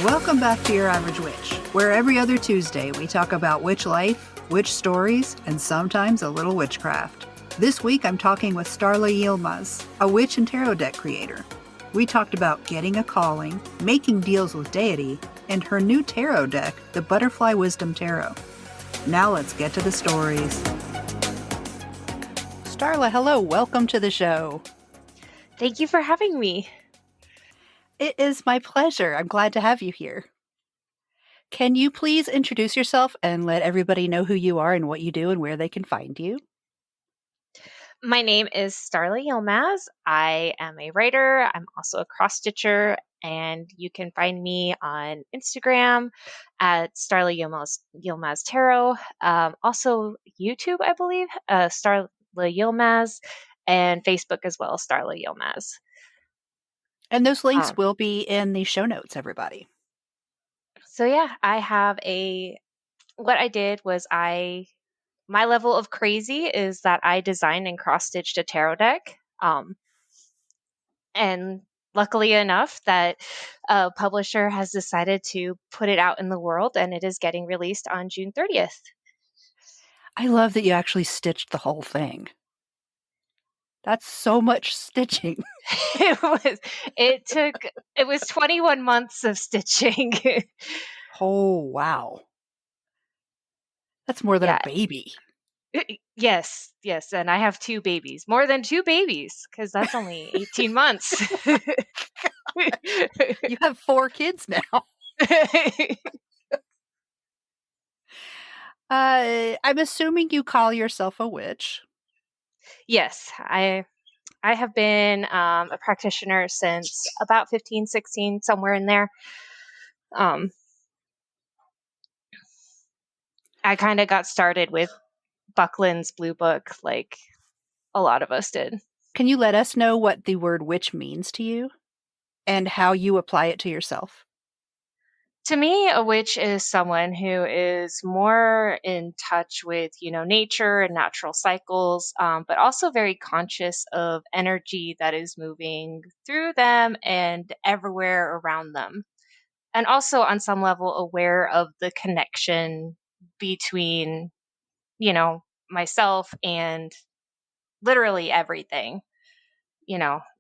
Welcome back to Your Average Witch, where every other Tuesday we talk about witch life, witch stories, and sometimes a little witchcraft. This week I'm talking with Starla Yilmaz, a witch and tarot deck creator. We talked about getting a calling, making deals with deity, and her new tarot deck, the Butterfly Wisdom Tarot. Now let's get to the stories. Starla, hello, welcome to the show. Thank you for having me. It is my pleasure. I'm glad to have you here. Can you please introduce yourself and let everybody know who you are and what you do and where they can find you? My name is Starla Yilmaz. I am a writer. I'm also a cross-stitcher, and you can find me on Instagram at Starla Yilmaz Tarot. Also YouTube, I believe, Starla Yilmaz, and Facebook as well, Starla Yilmaz. And those links will be in the show notes, everybody. So yeah, what I did was my level of crazy is that I designed and cross-stitched a tarot deck. And luckily enough that a publisher has decided to put it out in the world, and it is getting released on June 30th. I love that you actually stitched the whole thing. That's so much stitching. It was 21 months of stitching. Oh, wow. That's more than a baby. Yes. And I have 2 babies, more than 2 babies, because that's only 18 months. You have 4 kids now. I'm assuming you call yourself a witch. Yes, I have been a practitioner since about 15, 16, somewhere in there. I kind of got started with Buckland's Blue Book, like a lot of us did. Can you let us know what the word witch means to you and how you apply it to yourself? To me, a witch is someone who is more in touch with, nature and natural cycles, but also very conscious of energy that is moving through them and everywhere around them. And also, on some level, aware of the connection between, myself and literally everything.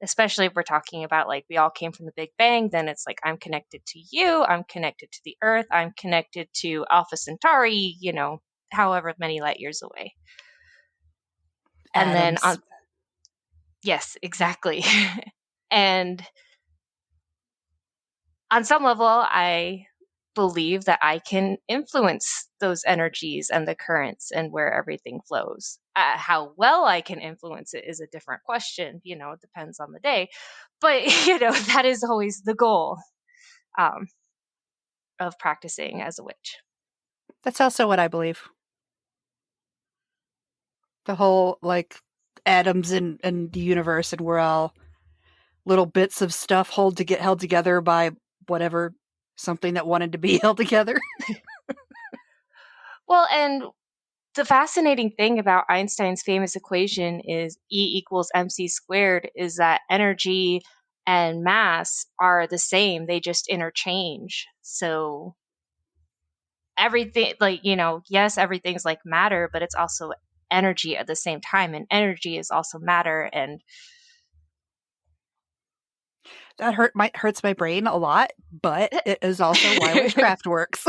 Especially if we're talking about like we all came from the Big Bang, then it's like I'm connected to you, I'm connected to the Earth, I'm connected to Alpha Centauri, however many light years away. Atoms. And then, yes, exactly. And on some level, I believe that I can influence those energies and the currents and where everything flows. How well I can influence it is a different question. It depends on the day. But, that is always the goal of practicing as a witch. That's also what I believe. The whole, like, atoms in the universe, and we're all little bits of stuff held together by whatever, something that wanted to be held together. Well, and the fascinating thing about Einstein's famous equation is E equals mc squared is that energy and mass are the same. They just interchange. So everything, like, yes, everything's like matter, but it's also energy at the same time. And energy is also matter. And that hurts my brain a lot, but it is also why witchcraft works.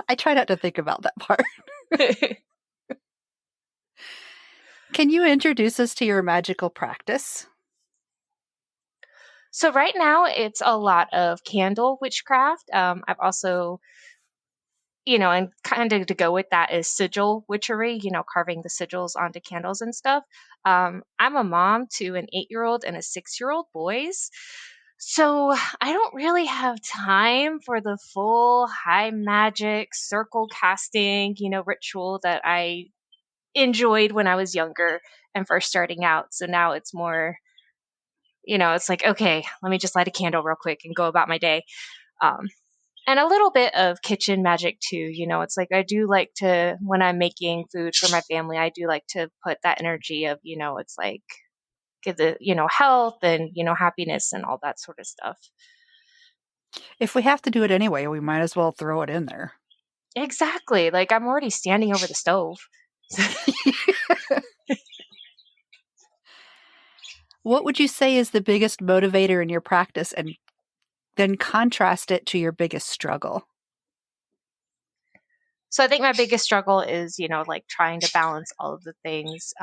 I try not to think about that part. Can you introduce us to your magical practice? So right now it's a lot of candle witchcraft. I've also, and kind of to go with that is sigil witchery, carving the sigils onto candles and stuff. I'm a mom to an 8-year-old and a 6-year-old boys. So I don't really have time for the full high magic circle casting, ritual that I enjoyed when I was younger and first starting out. So now it's more, it's like, okay, let me just light a candle real quick and go about my day. And a little bit of kitchen magic too. It's like I do like to, when I'm making food for my family, I do like to put that energy of, it's like give the, health and, happiness and all that sort of stuff. If we have to do it anyway, we might as well throw it in there. Exactly. Like I'm already standing over the stove. What would you say is the biggest motivator in your practice, and then contrast it to your biggest struggle? So I think my biggest struggle is, like trying to balance all of the things,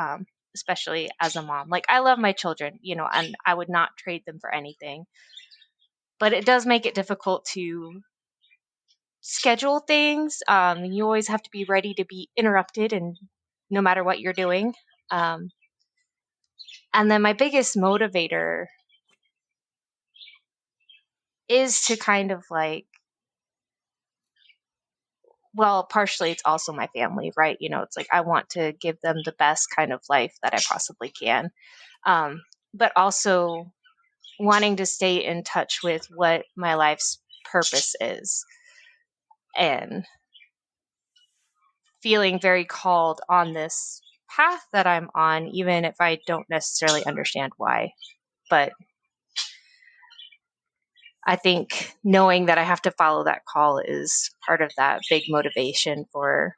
especially as a mom. Like I love my children, and I would not trade them for anything. But it does make it difficult to schedule things. You always have to be ready to be interrupted, and no matter what you're doing. Um, and then my biggest motivator is to kind of like, well, partially it's also my family, right? It's like I want to give them the best kind of life that I possibly can. Um, but also wanting to stay in touch with what my life's purpose is and feeling very called on this path that I'm on, even if I don't necessarily understand why. But I think knowing that I have to follow that call is part of that big motivation for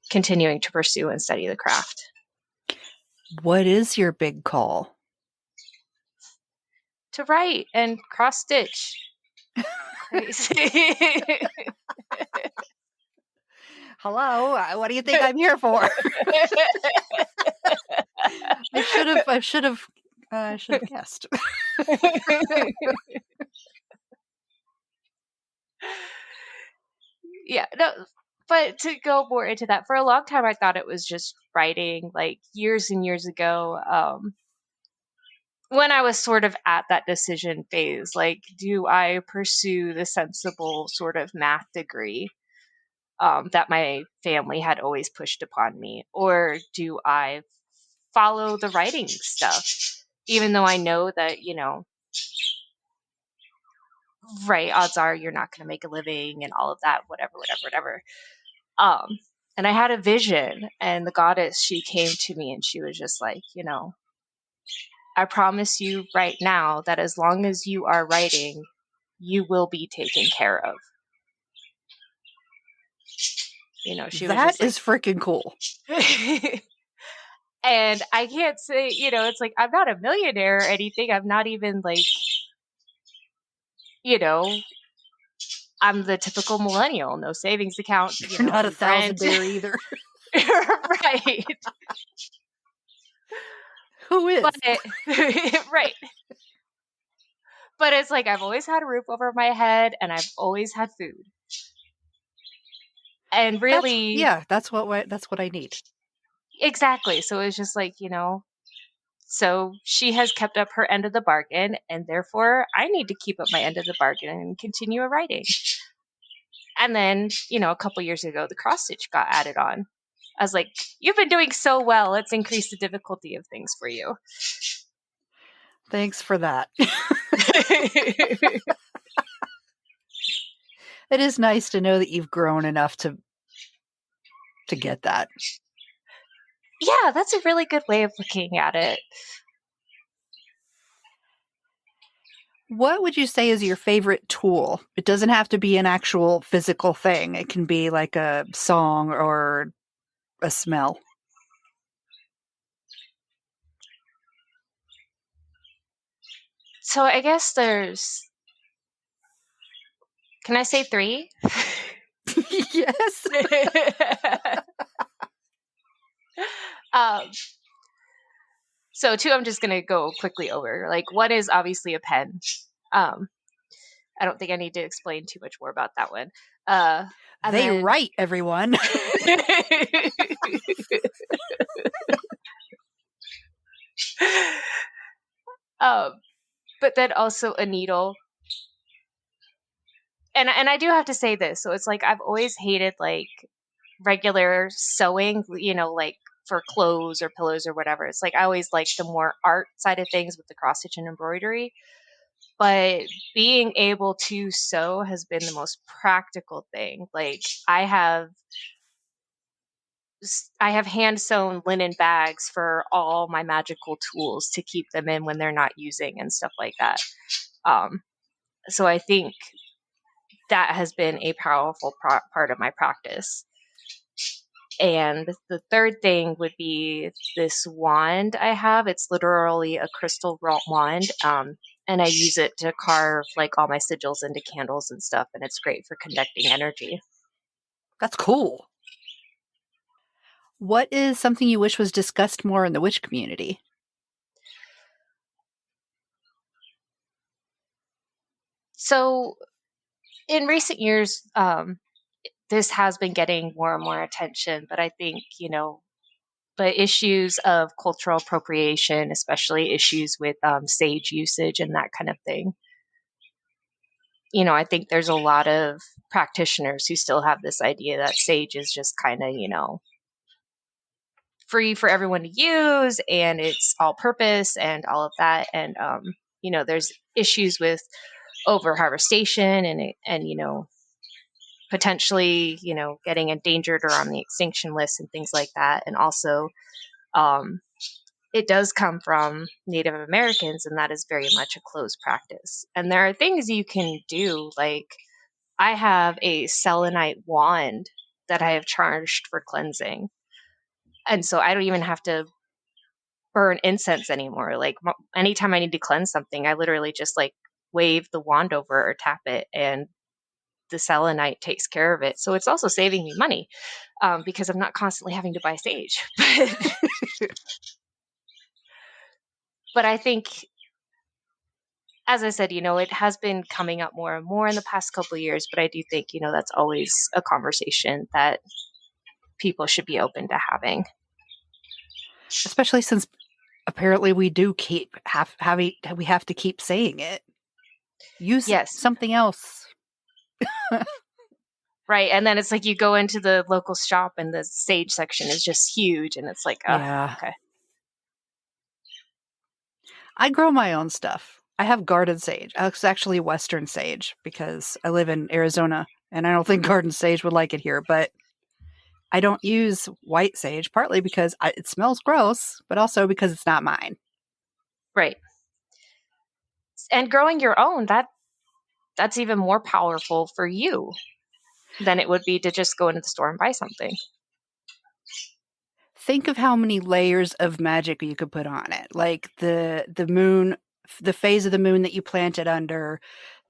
continuing to pursue and study the craft. What is your big call? To write and cross stitch. Crazy. Hello, what do you think I'm here for? I should have guessed. Yeah, no, but to go more into that, for a long time, I thought it was just writing, like years and years ago. When I was sort of at that decision phase, like, do I pursue the sensible sort of math degree that my family had always pushed upon me, or do I follow the writing stuff, even though I know that, right, odds are you're not going to make a living and all of that, whatever, whatever, whatever. And I had a vision, and the goddess, she came to me and she was just like, I promise you right now that as long as you are writing, you will be taken care of. She was That just like, is freaking cool. and I can't say, it's like, I'm not a millionaire or anything. I'm not even like, you know, I'm the typical millennial, no savings account, You're not a and rent. thousandaire either. Right. Who is? But right. But it's like I've always had a roof over my head and I've always had food. And really, that's what I need. exactly. So it's just like, so she has kept up her end of the bargain, and therefore I need to keep up my end of the bargain and continue writing. And then, a couple years ago, the cross stitch got added on. I was like, you've been doing so well. Let's increase the difficulty of things for you. Thanks for that. It is nice to know that you've grown enough to get that. Yeah, that's a really good way of looking at it. What would you say is your favorite tool? It doesn't have to be an actual physical thing. It can be like a song or a smell. So I guess can I say 3? Yes. So 2, I'm just going to go quickly over. Like, 1 is obviously a pen. I don't think I need to explain too much more about that one. They write, everyone. But then also a needle. And I do have to say this. So it's like I've always hated like regular sewing, like for clothes or pillows or whatever. It's like I always liked the more art side of things with the cross stitch and embroidery. But being able to sew has been the most practical thing. Like I have hand sewn linen bags for all my magical tools to keep them in when they're not using and stuff like that. So I think that has been a powerful part of my practice. And the third thing would be this wand I have. It's literally a crystal wand. And I use it to carve like all my sigils into candles and stuff. And it's great for conducting energy. That's cool. What is something you wish was discussed more in the witch community? So in recent years, this has been getting more and more attention, but I think, the issues of cultural appropriation, especially issues with sage usage and that kind of thing. I think there's a lot of practitioners who still have this idea that sage is just kind of, free for everyone to use and it's all purpose and all of that. And, there's issues with over harvestation and potentially, getting endangered or on the extinction list and things like that. And also, it does come from Native Americans, and that is very much a closed practice. And there are things you can do, like I have a selenite wand that I have charged for cleansing. And so I don't even have to burn incense anymore. Like anytime I need to cleanse something, I literally just like wave the wand over or tap it, and the selenite takes care of it. So it's also saving me money because I'm not constantly having to buy sage. But I think, as I said, it has been coming up more and more in the past couple of years, but I do think, that's always a conversation that people should be open to having. Especially since apparently we do we have to keep saying it. Use something else. Right. And then it's like you go into the local shop and the sage section is just huge. And it's like, yeah. Okay. I grow my own stuff. I have garden sage. It's actually Western sage because I live in Arizona and I don't think garden sage would like it here, but I don't use white sage, partly because it smells gross, but also because it's not mine. Right. And growing your own, that's even more powerful for you than it would be to just go into the store and buy something. Think of how many layers of magic you could put on it. Like the moon, the phase of the moon that you plant it under,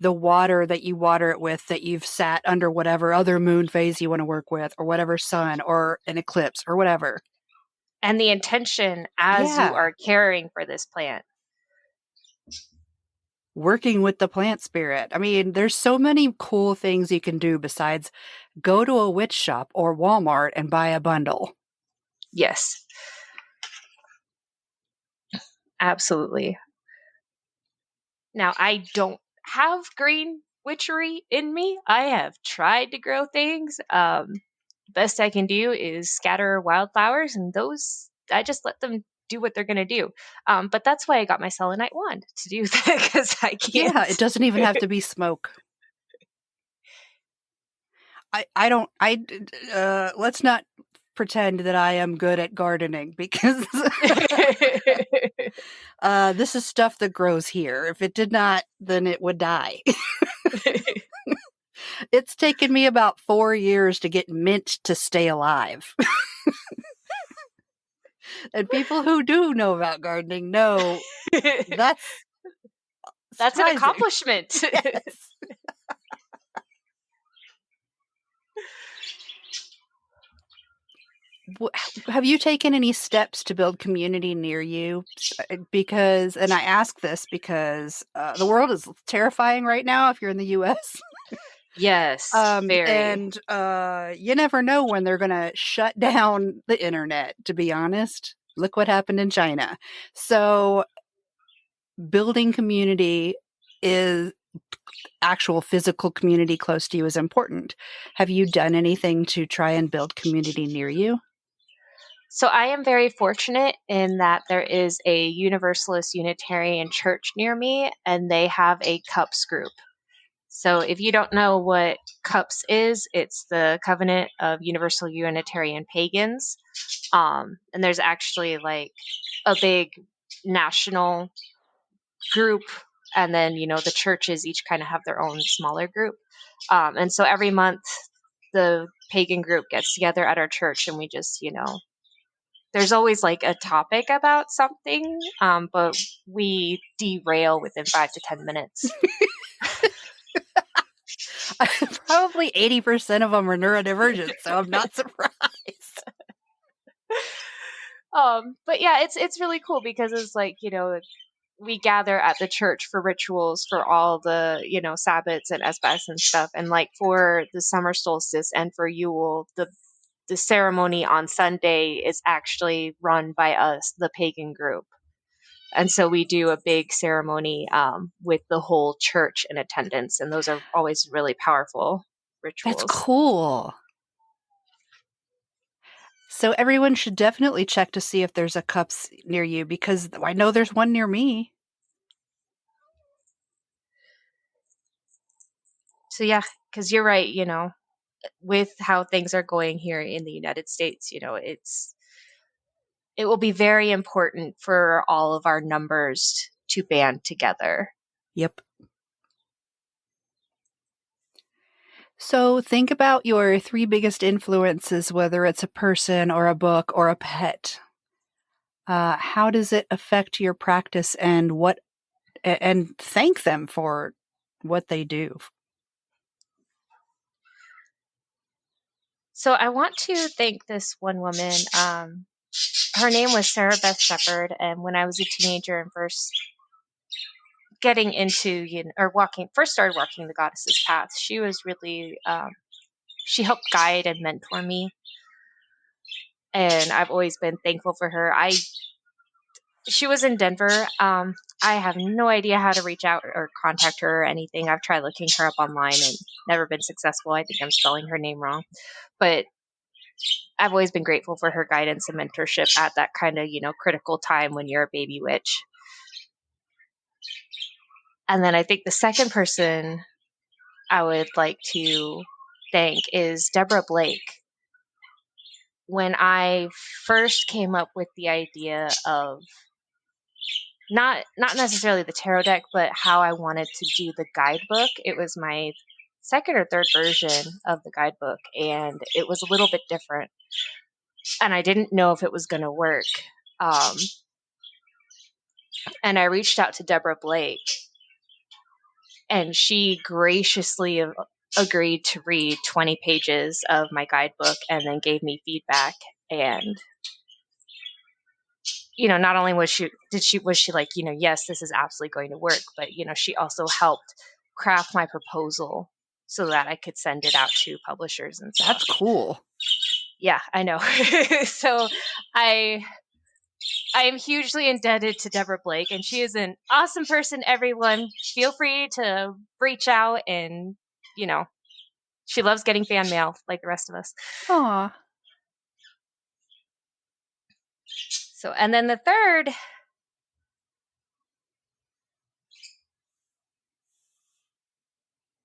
the water that you water it with, that you've sat under whatever other moon phase you want to work with, or whatever sun or an eclipse or whatever. And the intention as you are caring for this plant. Working with the plant spirit. I mean, there's so many cool things you can do besides go to a witch shop or Walmart and buy a bundle. Yes. Absolutely. Now, I don't have green witchery in me. I have tried to grow things. Best I can do is scatter wildflowers, and those, I just let them do what they're going to do. But that's why I got my selenite wand to do that, because I can't. Yeah, it doesn't even have to be smoke. Let's not pretend that I am good at gardening, because this is stuff that grows here. If it did not, then it would die. It's taken me about 4 years to get mint to stay alive. And people who do know about gardening know that's an accomplishment. Yes. Have you taken any steps to build community near you? Because, and I ask this because the world is terrifying right now if you're in the U.S. Yes, very. And you never know when they're going to shut down the internet, to be honest. Look what happened in China. So building community is actual physical community close to you is important. Have you done anything to try and build community near you? So I am very fortunate in that there is a Universalist Unitarian church near me, and they have a CUUPS group. So if you don't know what CUUPS is, it's the Covenant of Universal Unitarian Pagans. And there's actually like a big national group And then, the churches each kind of have their own smaller group. And so every month, the pagan group gets together at our church, and we just, there's always like a topic about something, but we derail within 5 to 10 minutes. Probably 80% of them are neurodivergent, so I'm not surprised. But yeah, it's really cool because it's like, we gather at the church for rituals for all the, Sabbats and Esbats and stuff. And like for the summer solstice and for Yule, the ceremony on Sunday is actually run by us, the pagan group. And so we do a big ceremony with the whole church in attendance. And those are always really powerful rituals. That's cool. So everyone should definitely check to see if there's a CUUPS near you, because I know there's one near me. So yeah, because you're right, with how things are going here in the United States, it will be very important for all of our numbers to band together. Yep. So think about your 3 biggest influences, whether it's a person or a book or a pet. How does it affect your practice, and thank them for what they do? So I want to thank this one woman. Her name was Sarah Beth Shepherd, and when I was a teenager and first getting into, first started walking the goddess's path, she was really, she helped guide and mentor me, and I've always been thankful for her. She was in Denver. I have no idea how to reach out or contact her or anything. I've tried looking her up online and never been successful. I think I'm spelling her name wrong, but I've always been grateful for her guidance and mentorship at that kind of, critical time when you're a baby witch. And then I think the second person I would like to thank is Deborah Blake. When I first came up with the idea of not necessarily the tarot deck, but how I wanted to do the guidebook, it was my second or third version of the guidebook, and it was a little bit different. And I didn't know if it was going to work. And I reached out to Deborah Blake, and she graciously agreed to read 20 pages of my guidebook and then gave me feedback. And not only was she like, yes, this is absolutely going to work, but she also helped craft my proposal so that I could send it out to publishers and stuff. That's cool. Yeah, I know. So I am hugely indebted to Deborah Blake, and she is an awesome person. Everyone, feel free to reach out, and she loves getting fan mail like the rest of us. Aw. So, and then the third,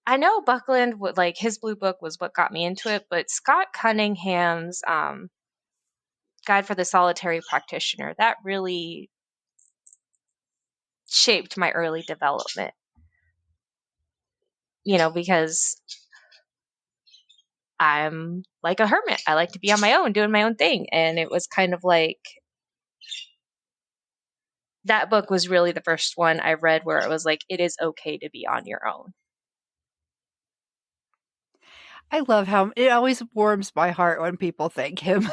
I know Buckland would like his blue book was what got me into it, but Scott Cunningham's Guide for the Solitary Practitioner, that really shaped my early development. Because I'm like a hermit. I like to be on my own, doing my own thing. And it was kind of like, that book was really the first one I read where it was like, it is okay to be on your own. I love how it always warms my heart when people thank him.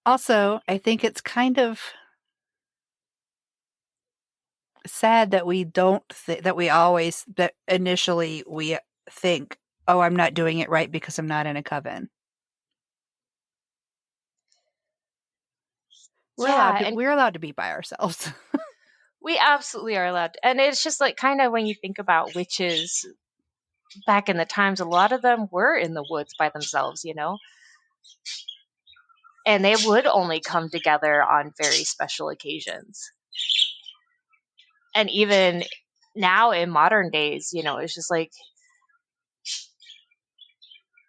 Also, I think it's kind of sad that we don't that initially we think, oh, I'm not doing it right because I'm not in a coven. We're allowed to be by ourselves. We absolutely are allowed to. And it's just like kind of when you think about witches back in the times, a lot of them were in the woods by themselves, and they would only come together on very special occasions. And even now in modern days, it's just like,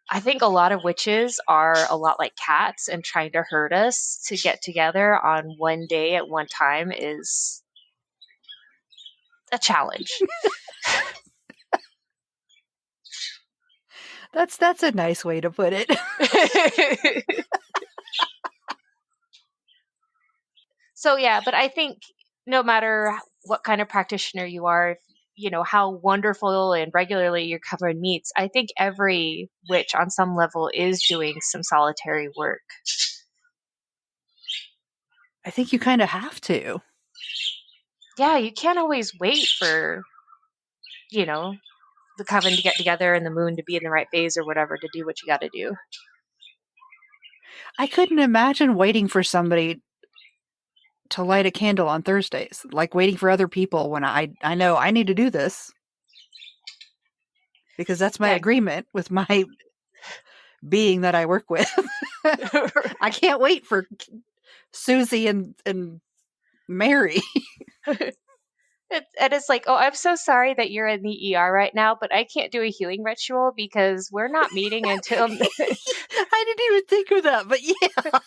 I think a lot of witches are a lot like cats, and trying to herd us to get together on one day at one time is a challenge. That's a nice way to put it. So yeah, but I think no matter what kind of practitioner you are, how wonderful and regularly your coven meets, I think every witch on some level is doing some solitary work. I think you kind of have to. Yeah, you can't always wait for, you know, the coven to get together and the moon to be in the right phase or whatever to do what you got to do. I couldn't imagine waiting for somebody to light a candle on Thursdays, like waiting for other people when I know I need to do this because that's my Yeah. agreement with my being that I work with. I can't wait for Susie and Mary. And it's like, oh, I'm so sorry that you're in the ER right now, but I can't do a healing ritual because we're not meeting until. I didn't even think of that, but yeah.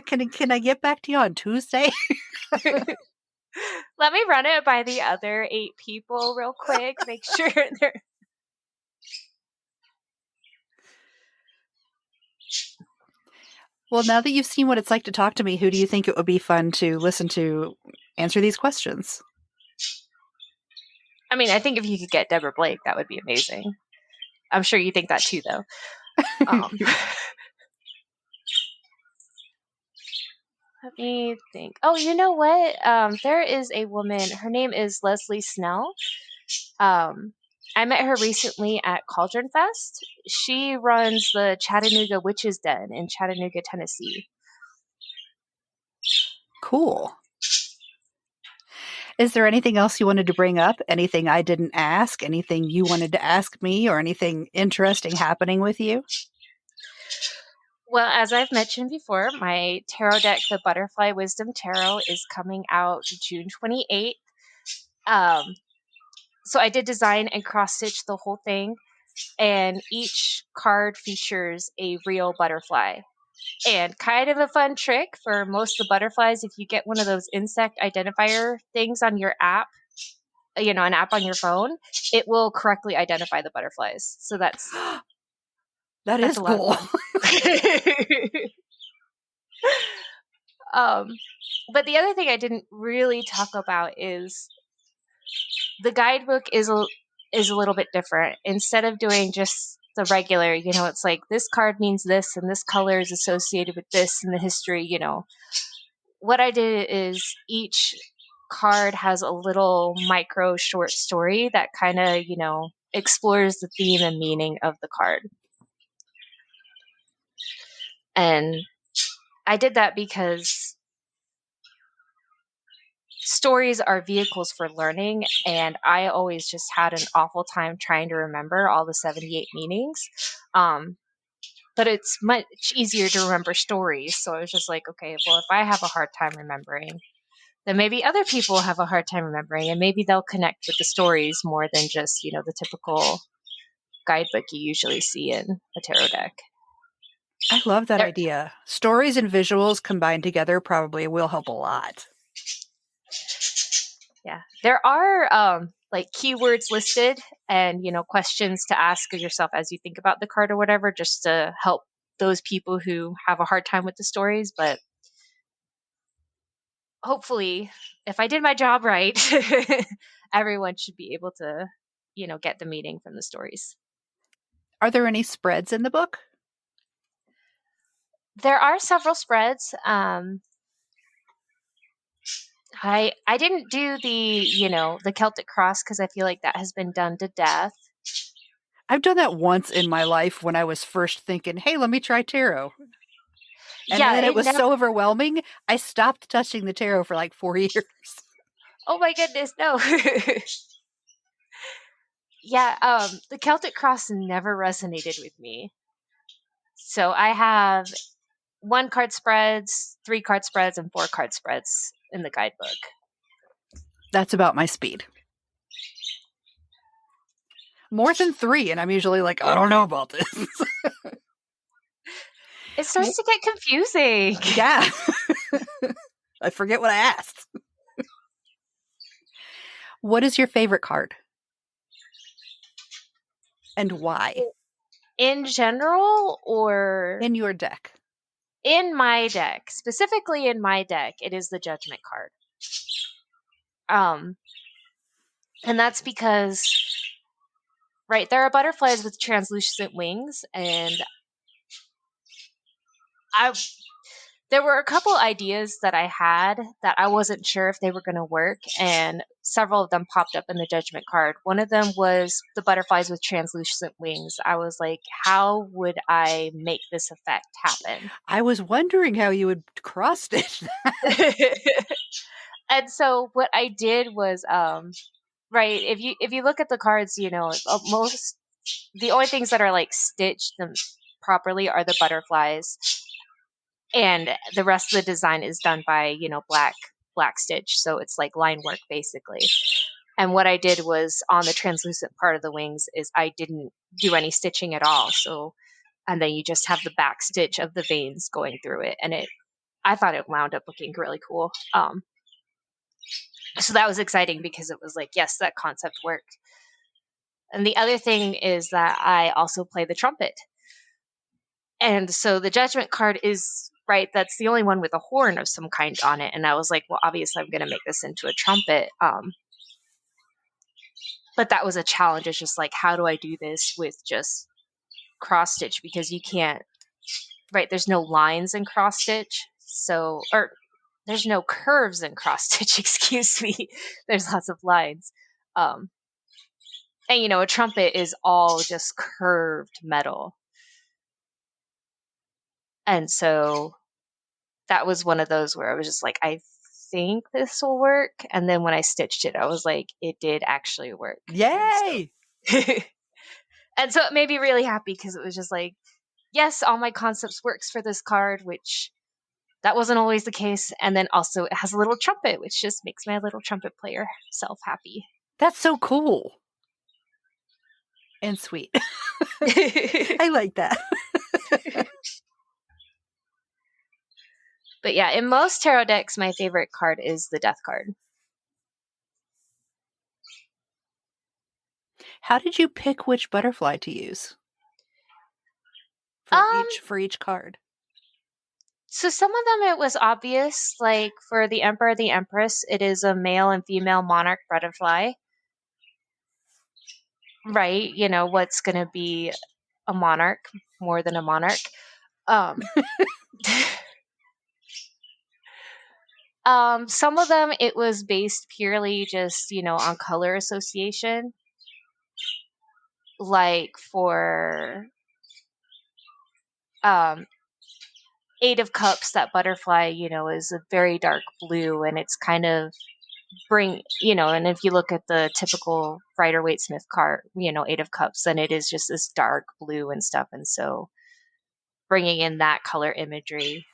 Can I get back to you on Tuesday? Let me run it by the other 8 people real quick. Make sure they're. Well, now that you've seen what it's like to talk to me, who do you think it would be fun to listen to answer these questions? I mean, I think if you could get Deborah Blake, that would be amazing. I'm sure you think that too, though. Let me think. Oh, you know what? There is a woman. Her name is Leslie Snell. I met her recently at Cauldron Fest. She runs the Chattanooga Witches Den in Chattanooga, Tennessee. Cool. Is there anything else you wanted to bring up? Anything I didn't ask? Anything you wanted to ask me, or anything interesting happening with you? Well, as I've mentioned before, my tarot deck, the Butterfly Wisdom Tarot, is coming out June 28th. So I did design and cross stitch the whole thing, and each card features a real butterfly. And kind of a fun trick for most of the butterflies, if you get one of those insect identifier things on your app, an app on your phone, it will correctly identify the butterflies. So that's That is a lot cool. of fun. But the other thing I didn't really talk about is the guidebook is a little bit different. Instead of doing just the regular, it's like this card means this and this color is associated with this in the history, What I did is each card has a little micro short story that kind of, explores the theme and meaning of the card. And I did that because stories are vehicles for learning, and I always just had an awful time trying to remember all the 78 meanings. But it's much easier to remember stories. So I was just like, okay, well, if I have a hard time remembering, then maybe other people have a hard time remembering, and maybe they'll connect with the stories more than just, the typical guidebook you usually see in a tarot deck. I love that idea. Stories and visuals combined together probably will help a lot. Yeah. There are like keywords listed and, questions to ask yourself as you think about the card or whatever, just to help those people who have a hard time with the stories. But hopefully, if I did my job right, everyone should be able to, get the meaning from the stories. Are there any spreads in the book? There are several spreads. I didn't do the Celtic cross because I feel like that has been done to death. I've done that once in my life when I was first thinking, hey, let me try tarot. And then it was so overwhelming, I stopped touching the tarot for like 4 years. Oh my goodness, no. Yeah, the Celtic cross never resonated with me. So I have 1 card spreads, 3 card spreads, and 4 card spreads in the guidebook. That's about my speed. More than 3, and I'm usually like, I don't know about this. It starts to get confusing. Yeah. I forget what I asked. What is your favorite card? And why? In general, or In your deck. in my deck? Specifically in my deck, it is the Judgment card. And that's because, right, there are butterflies with translucent wings, and there were a couple ideas that I had that I wasn't sure if they were going to work, and several of them popped up in the Judgment card. One of them was the butterflies with translucent wings. I was like, how would I make this effect happen? I was wondering how you would cross stitch that. And so what I did was, right, if you look at the cards, you know, most the only things that are like stitched them properly are the butterflies, and the rest of the design is done by, you know, black stitch, so it's like line work basically. And what I did was, on the translucent part of the wings, is I didn't do any stitching at all. So, and then you just have the back stitch of the veins going through it, and I thought it wound up looking really cool. So that was exciting because it was like, yes, that concept worked. And the other thing is that I also play the trumpet. And so the Judgment card is, right, that's the only one with a horn of some kind on it. And I was like, well, obviously I'm going to make this into a trumpet. But that was a challenge. It's just like, how do I do this with just cross stitch? Because you can't, right, there's no lines in cross stitch. So, or there's no curves in cross stitch, excuse me. There's lots of lines. And, you know, a trumpet is all just curved metal. And so that was one of those where I was just like, I think this will work. And then when I stitched it, I was like, it did actually work. Yay! And so it made me really happy, because it was just like, yes, all my concepts works for this card, which that wasn't always the case. And then also it has a little trumpet, which just makes my little trumpet player self happy. That's so cool. And sweet. I like that. But yeah, in most tarot decks, my favorite card is the Death card. How did you pick which butterfly to use for each card? So some of them it was obvious, like for the Emperor, the Empress, it is a male and female monarch butterfly. Right, you know, what's going to be a monarch more than a monarch? Some of them it was based purely just, you know, on color association. Like for Eight of Cups, that butterfly, you know, is a very dark blue, and it's kind of you know, and if you look at the typical Rider Waite Smith card, you know, Eight of Cups, then it is just this dark blue and stuff. And so bringing in that color imagery.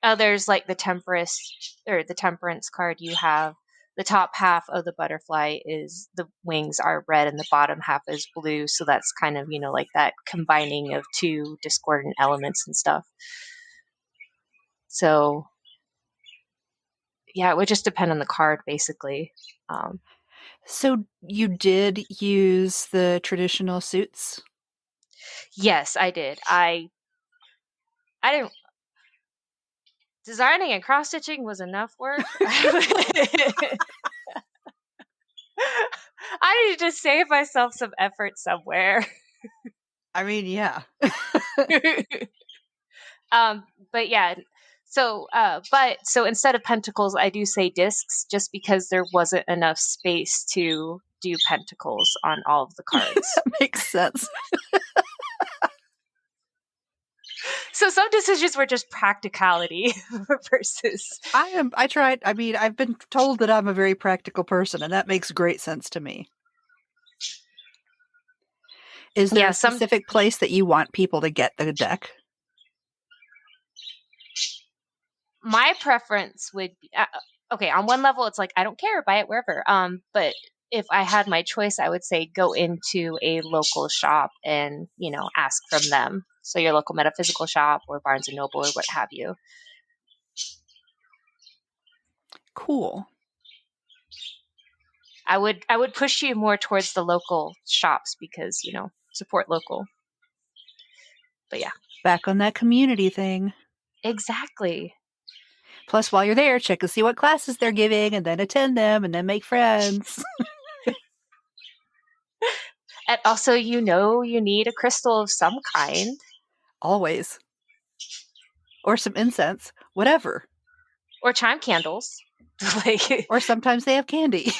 Others, like the Temperance card, you have the top half of the butterfly is the wings are red and the bottom half is blue. So that's kind of, you know, like that combining of two discordant elements and stuff. So yeah, it would just depend on the card, basically. So you did use the traditional suits? Yes, I did. I didn't. Designing and cross stitching was enough work. I needed to save myself some effort somewhere. I mean, yeah. But yeah. So instead of pentacles, I do say discs, just because there wasn't enough space to do pentacles on all of the cards. That makes sense. So some decisions were just practicality versus. I've been told that I'm a very practical person, and that makes great sense to me. Is there a specific place that you want people to get the deck? My preference would be, okay, on one level, it's like, I don't care, buy it wherever. But if I had my choice, I would say go into a local shop and, ask from them. So your local metaphysical shop or Barnes and Noble or what have you. Cool. I would push you more towards the local shops because, support local. But yeah. Back on that community thing. Exactly. Plus, while you're there, check to see what classes they're giving and then attend them and then make friends. And also, you need a crystal of some kind. Always. Or some incense. Whatever. Or chime candles. Or sometimes they have candy.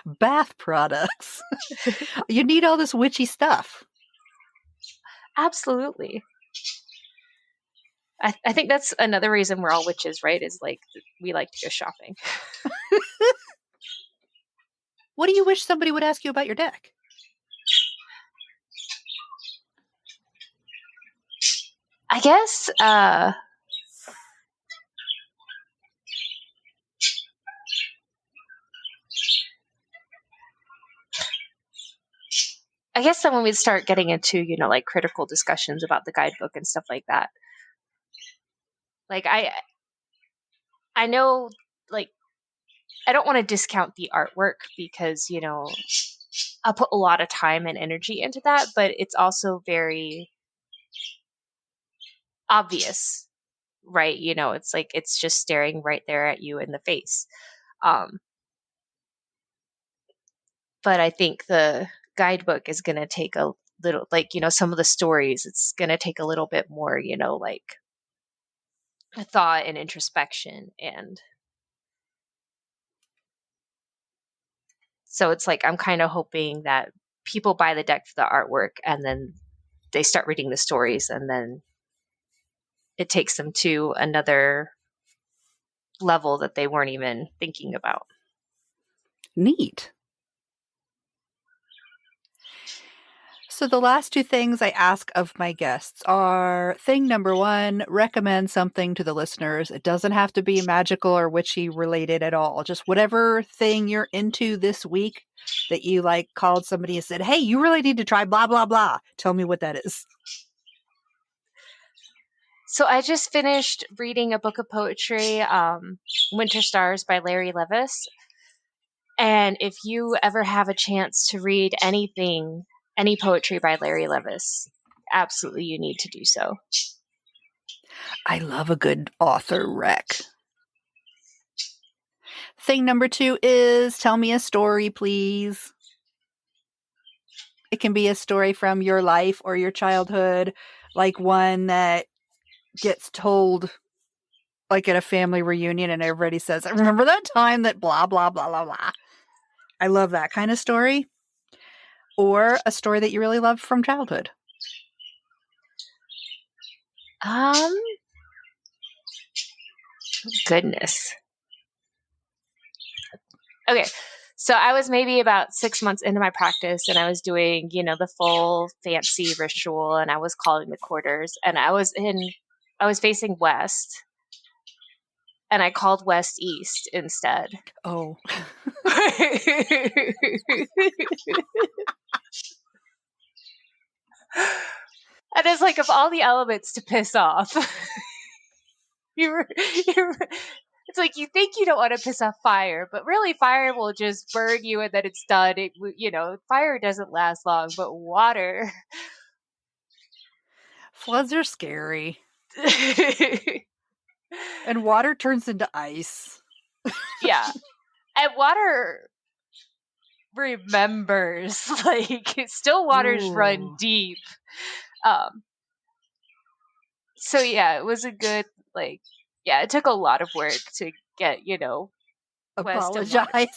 Bath products. You need all this witchy stuff. Absolutely. I think that's another reason we're all witches, right? Is like we like to go shopping. What do you wish somebody would ask you about your deck? I guess then when we start getting into, like critical discussions about the guidebook and stuff like that. Like I know, like, I don't want to discount the artwork because, I'll put a lot of time and energy into that, but it's also very obvious, right? It's like it's just staring right there at you in the face. But I think the guidebook is going to take a little, like, some of the stories, it's going to take a little bit more, like thought and introspection. And so it's like I'm kind of hoping that people buy the deck for the artwork and then they start reading the stories and then it takes them to another level that they weren't even thinking about. Neat. So the last two things I ask of my guests are, thing number one, recommend something to the listeners. It doesn't have to be magical or witchy related at all. Just whatever thing you're into this week that you called somebody and said, hey, you really need to try blah, blah, blah. Tell me what that is. So I just finished reading a book of poetry, Winter Stars by Larry Levis. And if you ever have a chance to read anything, any poetry by Larry Levis, absolutely you need to do so. I love a good author rec. Thing number two is tell me a story, please. It can be a story from your life or your childhood, like one that gets told like at a family reunion and everybody says, I remember that time that blah, blah, blah, blah, blah. I love that kind of story. Or a story that you really loved from childhood. Goodness. Okay. So I was maybe about 6 months into my practice and I was doing, the full fancy ritual and I was calling the quarters and I was facing west and I called west east instead. Oh. And it's like, of all the elements to piss off, it's like you think you don't want to piss off fire, but really fire will just burn you and then it's done. Fire doesn't last long, but water. Floods are scary. And water turns into ice. Yeah. And water remembers. Still waters run deep. So yeah, it was a good, it took a lot of work to get, apologize.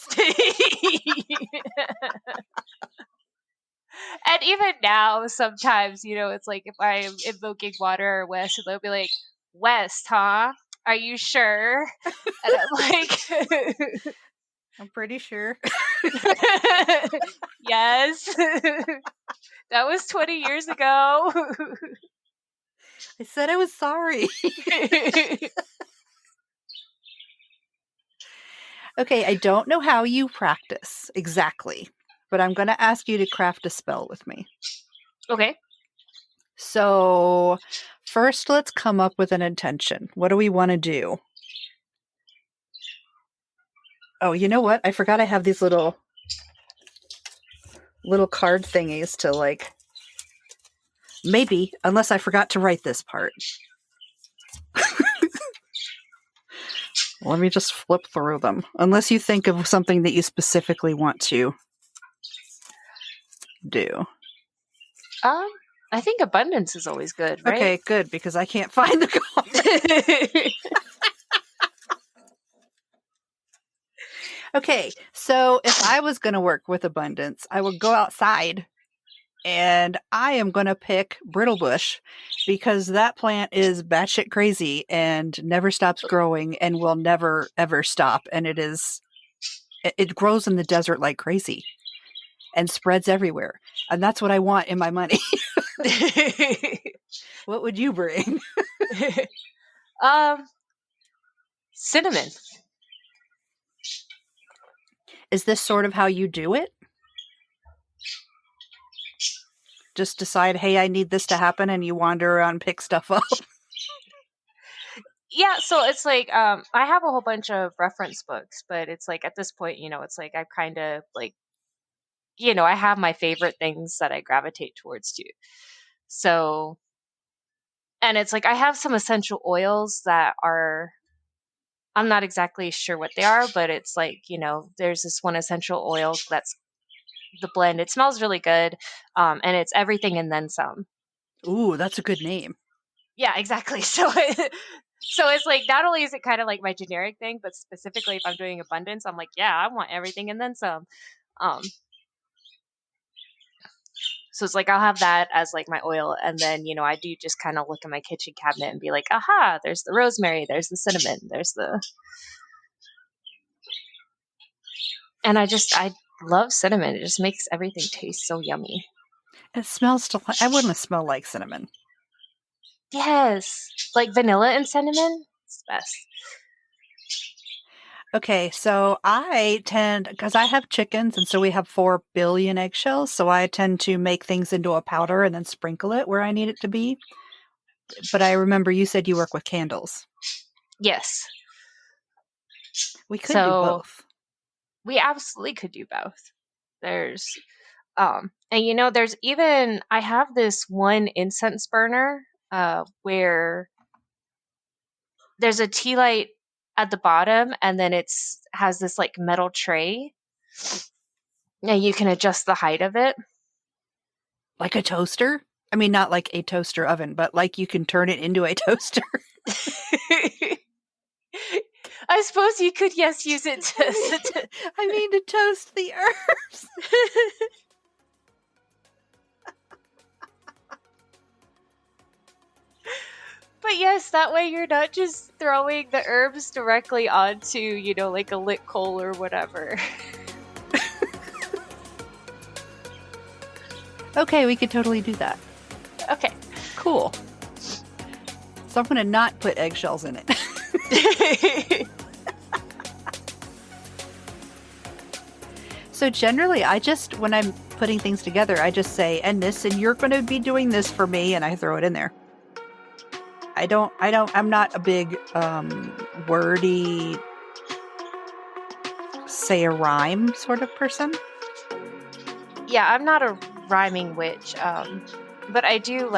And even now, sometimes, it's like if I'm invoking water or West, they'll be like, West, huh? Are you sure? And I'm like, I'm pretty sure. Yes. That was 20 years ago. I said I was sorry. Okay, I don't know how you practice exactly, but I'm going to ask you to craft a spell with me. Okay. So, first, let's come up with an intention. What do we want to do? Oh, you know what? I forgot I have these little card thingies to like. Maybe, unless I forgot to write this part. Let me just flip through them. Unless you think of something that you specifically want to do. I think abundance is always good, right? Okay, good, because I can't find the card. Okay, so if I was going to work with abundance, I would go outside and I am going to pick Brittlebush because that plant is batshit crazy and never stops growing and will never ever stop. And it grows in the desert like crazy and spreads everywhere. And that's what I want in my money. What would you bring? Cinnamon. Is this sort of how you do it? Just decide, hey, I need this to happen, and you wander around and pick stuff up? Yeah, so it's like I have a whole bunch of reference books, but it's like at this point, it's like I've kind of like I have my favorite things that I gravitate towards too. So, and it's like I have some essential oils that are I'm not exactly sure what they are, but it's like, there's this one essential oil that's the blend. It smells really good. And it's everything and then some. Ooh, that's a good name. Yeah, exactly. So it's like not only is it kind of like my generic thing, but specifically if I'm doing abundance, I'm like, yeah, I want everything and then some. So it's like I'll have that as like my oil, and then I do just kind of look in my kitchen cabinet and be like, aha, there's the rosemary, there's the cinnamon, there's the, and I love cinnamon. It just makes everything taste so yummy. It smells I wouldn't smell like cinnamon. Yes, like vanilla and cinnamon. It's the best. Okay, so I tend, because I have chickens, and so we have 4 billion eggshells, so I tend to make things into a powder and then sprinkle it where I need it to be. But I remember you said you work with candles. Yes. We could do both. We absolutely could do both. There's, and there's even, I have this one incense burner where there's a tea light at the bottom, and then has this like metal tray, and you can adjust the height of it. Like a toaster? I mean, not like a toaster oven, but like you can turn it into a toaster. I suppose you could, yes, use it to toast the herbs. But yes, that way you're not just throwing the herbs directly onto, like a lit coal or whatever. Okay, we could totally do that. Okay. Cool. So I'm going to not put eggshells in it. So generally, when I'm putting things together, I just say, and you're going to be doing this for me, and I throw it in there. I'm not a big, wordy, say a rhyme sort of person. Yeah, I'm not a rhyming witch, but I do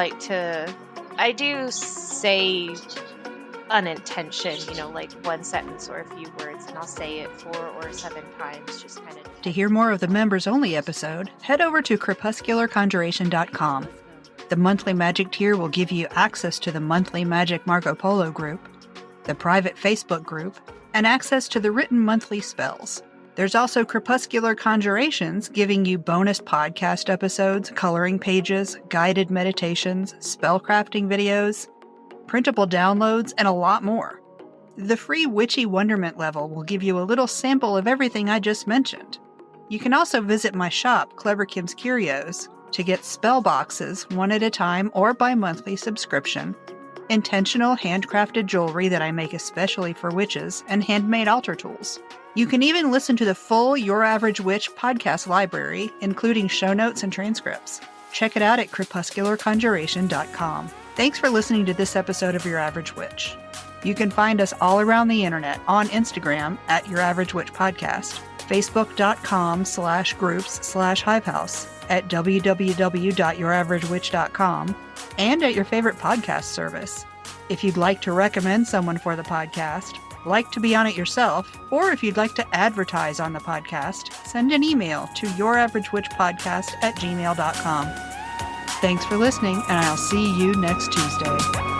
say an intention, like one sentence or a few words, and I'll say it 4 or 7 times, just kind of. To hear more of the members-only episode, head over to crepuscularconjuration.com. The monthly magic tier will give you access to the monthly Magic Marco Polo group, the private Facebook group, and access to the written monthly spells. There's also Crepuscular Conjurations, giving you bonus podcast episodes, coloring pages, guided meditations, spellcrafting videos, printable downloads, and a lot more. The free Witchy Wonderment level will give you a little sample of everything I just mentioned. You can also visit my shop, Clever Kim's Curios, to get spell boxes one at a time or by monthly subscription, intentional handcrafted jewelry that I make especially for witches, and handmade altar tools. You can even listen to the full Your Average Witch podcast library, including show notes and transcripts. Check it out at crepuscularconjuration.com. Thanks for listening to this episode of Your Average Witch. You can find us all around the internet on Instagram at Your Average Witch Podcast, facebook.com/groups/hivehouse, at www.youraverageWitch.com, and at your favorite podcast service. If you'd like to recommend someone for the podcast, like to be on it yourself, or if you'd like to advertise on the podcast, send an email to youraverageWitchPodcast@gmail.com. Thanks for listening, and I'll see you next Tuesday.